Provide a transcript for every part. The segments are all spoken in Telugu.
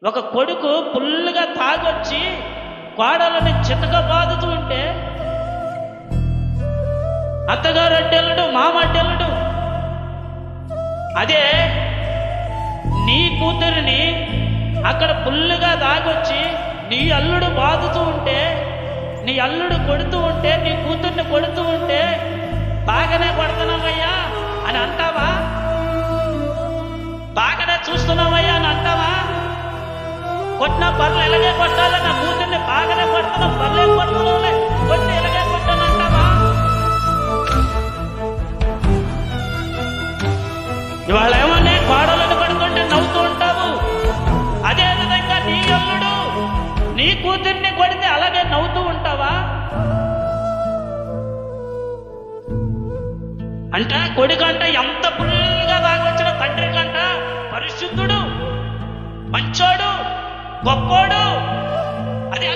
ఒక కొడుకు ఫుల్లుగా తాగొచ్చి కోడలని చితక బాదుతూ ఉంటే అత్తగారు అడ్డెళ్ళడు, మామ అడ్డెళ్ళడు. అదే నీ కూతురిని అక్కడ ఫుల్లుగా తాగొచ్చి నీ అల్లుడు బాదుతూ ఉంటే, నీ అల్లుడు కొడుతూ ఉంటే, నీ కూతుర్ని కొడుతూ ఉంటే బాగానే కొడుతున్నావయ్యా అని అంటావా? బాగానే చూస్తున్నావయ్యా అని అంటావా? కొట్టిన పర్లు ఎలాగే కొట్టాలి, నా కూతుర్ని బాగానే కొడుతున్నావు, పర్లేం కొడుతున్నావులే, కొట్టి ఎలాగే కొట్టాను అంటావా? ఇవాళ ఏమన్నా కోడలను కొడుతుంటే నవ్వుతూ ఉంటావు. అదేవిధంగా నీ అల్లుడు నీ కూతుర్ని కొడితే అలాగే నవ్వుతూ ఉంటావా? అంటే కొడుకంట ఎంత పుల్లుగా తాగొచ్చిన తండ్రి కంట పరిశుద్ధుడు, మంచోడు, గొప్పోడు. అదే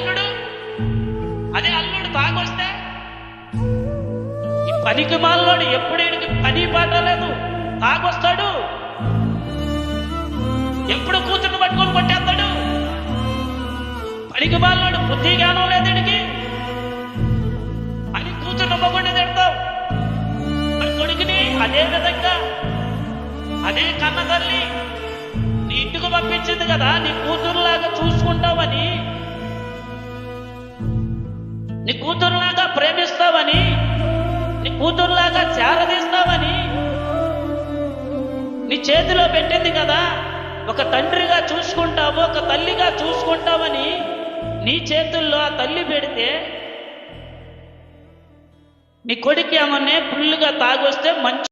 అల్లుడు తాగొస్తే ఈ పనికి మాలోడు ఎప్పుడు ఈడికి పని పాట లేదు, తాగొస్తాడు, ఎప్పుడు కూతుర్ని పట్టుకొని కొట్టేస్తాడు. పనికి మాలోడు బుద్ధి జ్ఞానం లేదు ఈడికి అని కూతుర్ని మొగ్గుండి తిడతావు. మరి కొడుకుని అదే విధంగా అదే కన్న తల్లి నీ ఇంటికి పంపించింది కదా, నీ కూతురులాగా చూసుకుంటావని, నీ కూతురులాగా ప్రేమిస్తావని, నీ కూతురులాగా చేరదీస్తావని నీ చేతిలో పెట్టింది కదా, ఒక తండ్రిగా చూసుకుంటావు, ఒక తల్లిగా చూసుకుంటావని నీ చేతుల్లో ఆ తల్లి పెడితే నీ కొడుకు ఏమన్నా ఫుల్లుగా తాగొస్తే మంచి